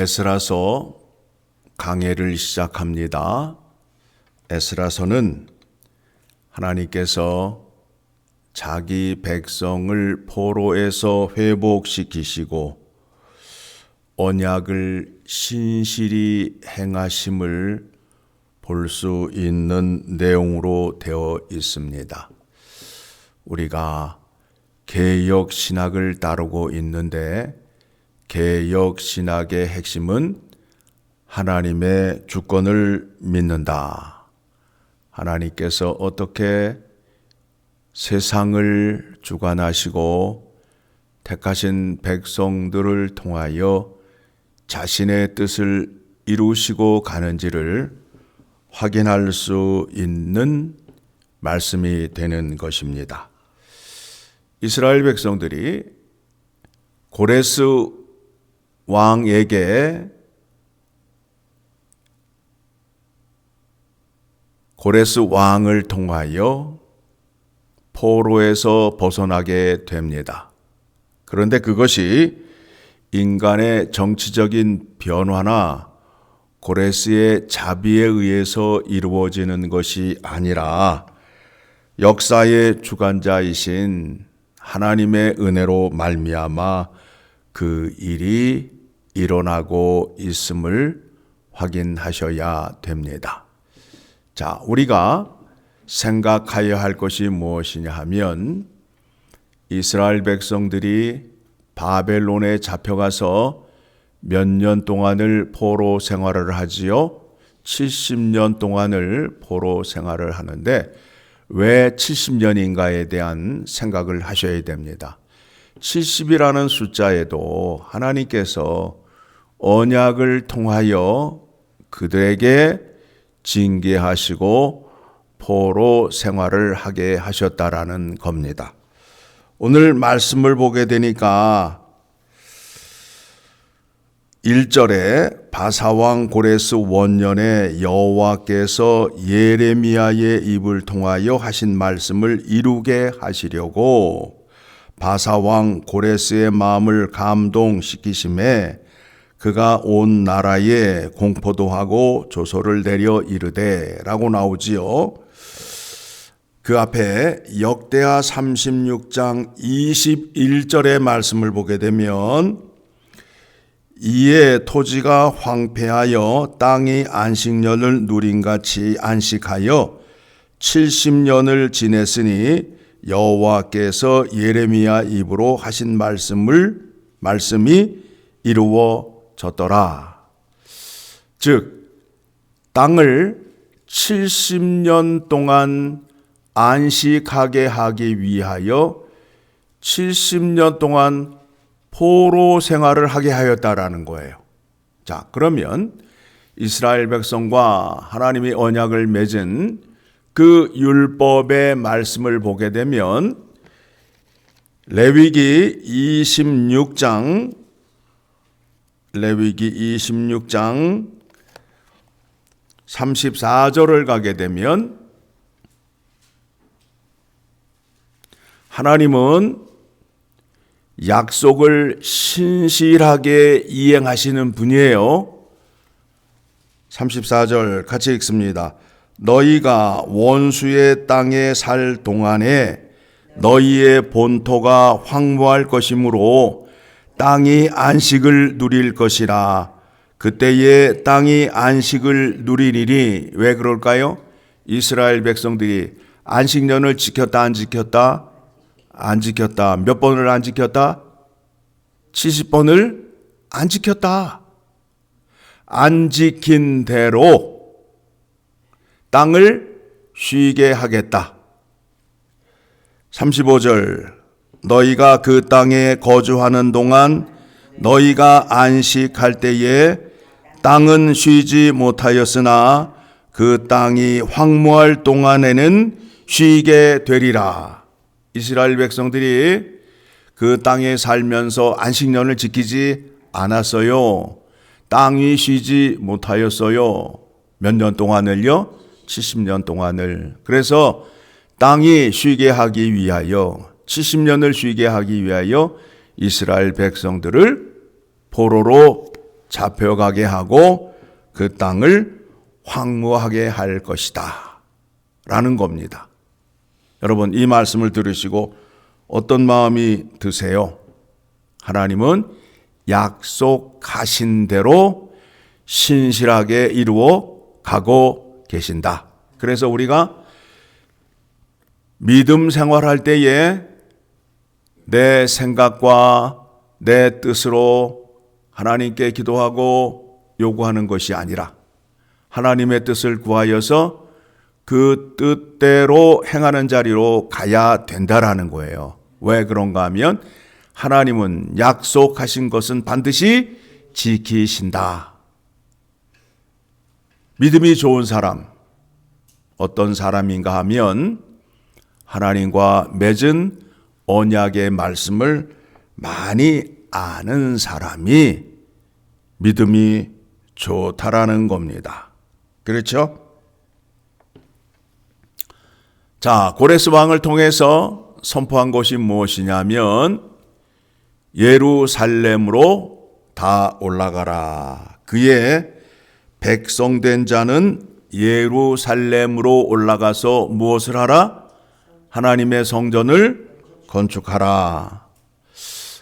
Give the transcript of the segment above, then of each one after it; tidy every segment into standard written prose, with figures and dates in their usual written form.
에스라서 강해를 시작합니다. 에스라서는 하나님께서 자기 백성을 포로에서 회복시키시고 언약을 신실히 행하심을 볼 수 있는 내용으로 되어 있습니다. 우리가 개역 신학을 따르고 있는데 개역 신학의 핵심은 하나님의 주권을 믿는다. 하나님께서 어떻게 세상을 주관하시고 택하신 백성들을 통하여 자신의 뜻을 이루시고 가는지를 확인할 수 있는 말씀이 되는 것입니다. 이스라엘 백성들이 고레스 왕에게 고레스 왕을 통하여 포로에서 벗어나게 됩니다. 그런데 그것이 인간의 정치적인 변화나 고레스의 자비에 의해서 이루어지는 것이 아니라 역사의 주관자이신 하나님의 은혜로 말미암아 그 일이 일어나고 있음을 확인하셔야 됩니다. 자, 우리가 생각하여야 할 것이 무엇이냐 하면 이스라엘 백성들이 바벨론에 잡혀가서 몇 년 동안을 포로 생활을 하지요? 70년 동안을 포로 생활을 하는데 왜 70년인가에 대한 생각을 하셔야 됩니다. 70이라는 숫자에도 하나님께서 언약을 통하여 그들에게 징계하시고 포로 생활을 하게 하셨다라는 겁니다. 오늘 말씀을 보게 되니까 1절에 바사왕 고레스 원년에 여호와께서 예레미야의 입을 통하여 하신 말씀을 이루게 하시려고 바사왕 고레스의 마음을 감동시키심에 그가 온 나라에 공포도 하고 조소를 내려 이르되 라고 나오지요. 그 앞에 역대하 36장 21절의 말씀을 보게 되면 이에 토지가 황폐하여 땅이 안식년을 누린같이 안식하여 70년을 지냈으니 여호와께서 예레미야 입으로 하신 말씀이 이루어졌더라. 즉 땅을 70년 동안 안식하게 하기 위하여 70년 동안 포로 생활을 하게 하였다라는 거예요. 자, 그러면 이스라엘 백성과 하나님이 언약을 맺은 그 율법의 말씀을 보게 되면 레위기 26장 34절을 가게 되면 하나님은 약속을 신실하게 이행하시는 분이에요. 34절 같이 읽습니다. 너희가 원수의 땅에 살 동안에 너희의 본토가 황무할 것이므로 땅이 안식을 누릴 것이라. 그때에 땅이 안식을 누리리니 왜 그럴까요? 이스라엘 백성들이 안식년을 지켰다 안 지켰다? 안 지켰다. 몇 번을 안 지켰다? 70번을 안 지켰다. 안 지킨 대로 땅을 쉬게 하겠다. 35절 너희가 그 땅에 거주하는 동안 너희가 안식할 때에 땅은 쉬지 못하였으나 그 땅이 황무할 동안에는 쉬게 되리라. 이스라엘 백성들이 그 땅에 살면서 안식년을 지키지 않았어요. 땅이 쉬지 못하였어요. 몇 년 동안을요? 70년 동안을. 그래서 땅이 쉬게 하기 위하여 70년을 쉬게 하기 위하여 이스라엘 백성들을 포로로 잡혀가게 하고 그 땅을 황무하게 할 것이다 라는 겁니다. 여러분, 이 말씀을 들으시고 어떤 마음이 드세요? 하나님은 약속하신 대로 신실하게 이루어 가고 계신다. 그래서 우리가 믿음 생활할 때에 내 생각과 내 뜻으로 하나님께 기도하고 요구하는 것이 아니라 하나님의 뜻을 구하여서 그 뜻대로 행하는 자리로 가야 된다라는 거예요. 왜 그런가 하면 하나님은 약속하신 것은 반드시 지키신다. 믿음이 좋은 사람, 어떤 사람인가 하면 하나님과 맺은 언약의 말씀을 많이 아는 사람이 믿음이 좋다라는 겁니다. 그렇죠? 자, 고레스 왕을 통해서 선포한 것이 무엇이냐면 예루살렘으로 다 올라가라. 그의 백성된 자는 예루살렘으로 올라가서 무엇을 하라? 하나님의 성전을 건축하라.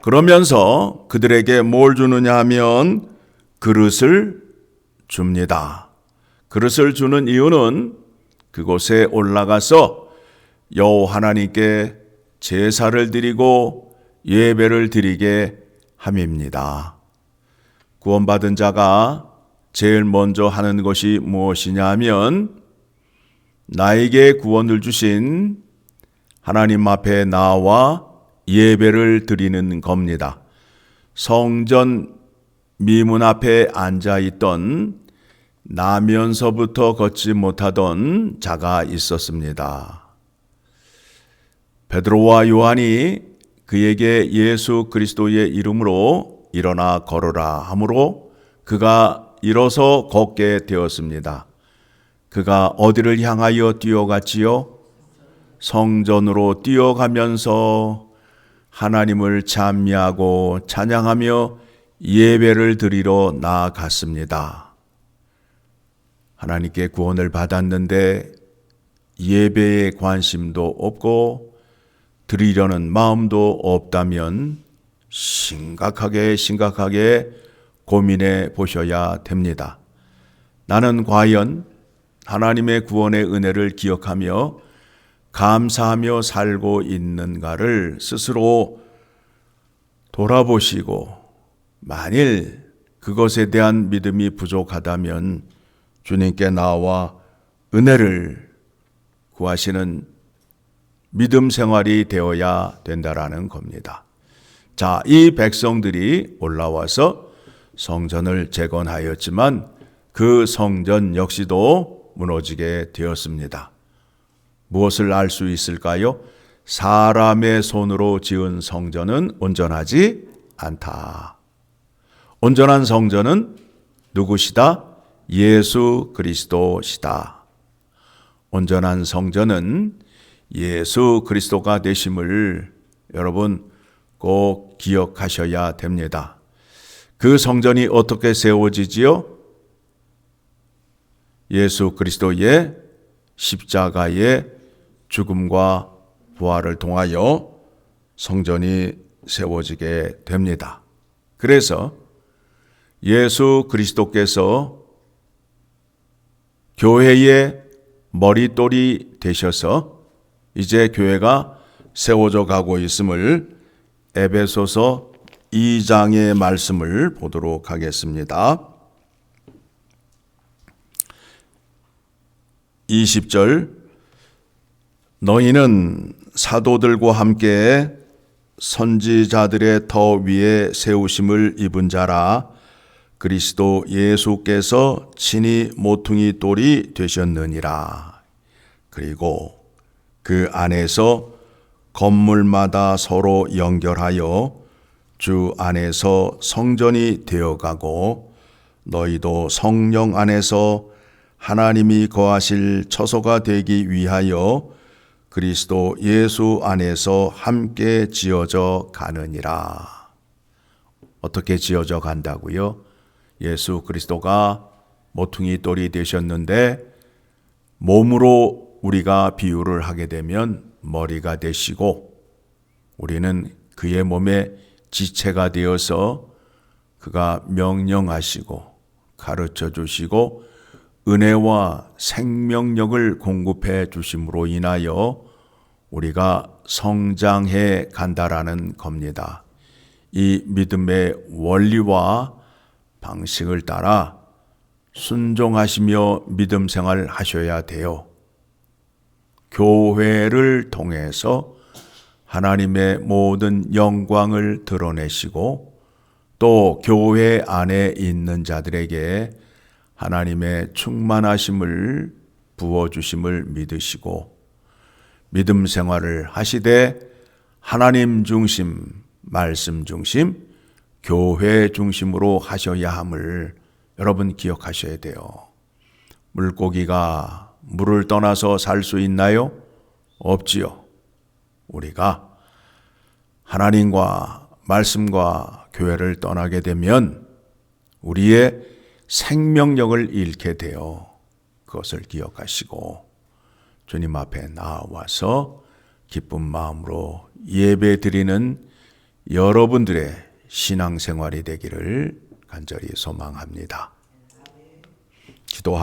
그러면서 그들에게 뭘 주느냐 하면 그릇을 줍니다. 그릇을 주는 이유는 그곳에 올라가서 여호와 하나님께 제사를 드리고 예배를 드리게 함입니다. 구원받은 자가 제일 먼저 하는 것이 무엇이냐 하면 나에게 구원을 주신 하나님 앞에 나와 예배를 드리는 겁니다. 성전 미문 앞에 앉아있던 나면서부터 걷지 못하던 자가 있었습니다. 베드로와 요한이 그에게 예수 그리스도의 이름으로 일어나 걸어라 하므로 그가 일어서 걷게 되었습니다. 그가 어디를 향하여 뛰어갔지요? 성전으로 뛰어가면서 하나님을 찬미하고 찬양하며 예배를 드리러 나아갔습니다. 하나님께 구원을 받았는데 예배에 관심도 없고 드리려는 마음도 없다면 심각하게 고민해 보셔야 됩니다. 나는 과연 하나님의 구원의 은혜를 기억하며 감사하며 살고 있는가를 스스로 돌아보시고 만일 그것에 대한 믿음이 부족하다면 주님께 나와 은혜를 구하시는 믿음 생활이 되어야 된다라는 겁니다. 자, 이 백성들이 올라와서 성전을 재건하였지만 그 성전 역시도 무너지게 되었습니다. 무엇을 알 수 있을까요? 사람의 손으로 지은 성전은 온전하지 않다. 온전한 성전은 누구시다? 예수 그리스도시다. 온전한 성전은 예수 그리스도가 되심을 여러분 꼭 기억하셔야 됩니다. 그 성전이 어떻게 세워지지요? 예수 그리스도의 십자가의 죽음과 부활을 통하여 성전이 세워지게 됩니다. 그래서 예수 그리스도께서 교회의 머릿돌이 되셔서 이제 교회가 세워져 가고 있음을 에베소서 2장의 말씀을 보도록 하겠습니다. 20절 너희는 사도들과 함께 선지자들의 터 위에 세우심을 입은 자라 그리스도 예수께서 친히 모퉁이 돌이 되셨느니라. 그리고 그 안에서 건물마다 서로 연결하여 주 안에서 성전이 되어가고 너희도 성령 안에서 하나님이 거하실 처소가 되기 위하여 그리스도 예수 안에서 함께 지어져 가느니라. 어떻게 지어져 간다고요? 예수 그리스도가 모퉁이 돌이 되셨는데 몸으로 우리가 비유를 하게 되면 머리가 되시고 우리는 그의 몸의 지체가 되어서 그가 명령하시고 가르쳐 주시고 은혜와 생명력을 공급해 주심으로 인하여 우리가 성장해 간다라는 겁니다. 이 믿음의 원리와 방식을 따라 순종하시며 믿음 생활을 하셔야 돼요. 교회를 통해서 하나님의 모든 영광을 드러내시고 또 교회 안에 있는 자들에게 하나님의 충만하심을 부어주심을 믿으시고 믿음 생활을 하시되 하나님 중심, 말씀 중심, 교회 중심으로 하셔야 함을 여러분 기억하셔야 돼요. 물고기가 물을 떠나서 살 수 있나요? 없지요. 우리가 하나님과 말씀과 교회를 떠나게 되면 우리의 생명력을 잃게 돼요. 그것을 기억하시고 주님 앞에 나와서 기쁜 마음으로 예배 드리는 여러분들의 신앙생활이 되기를 간절히 소망합니다. 기도합니다.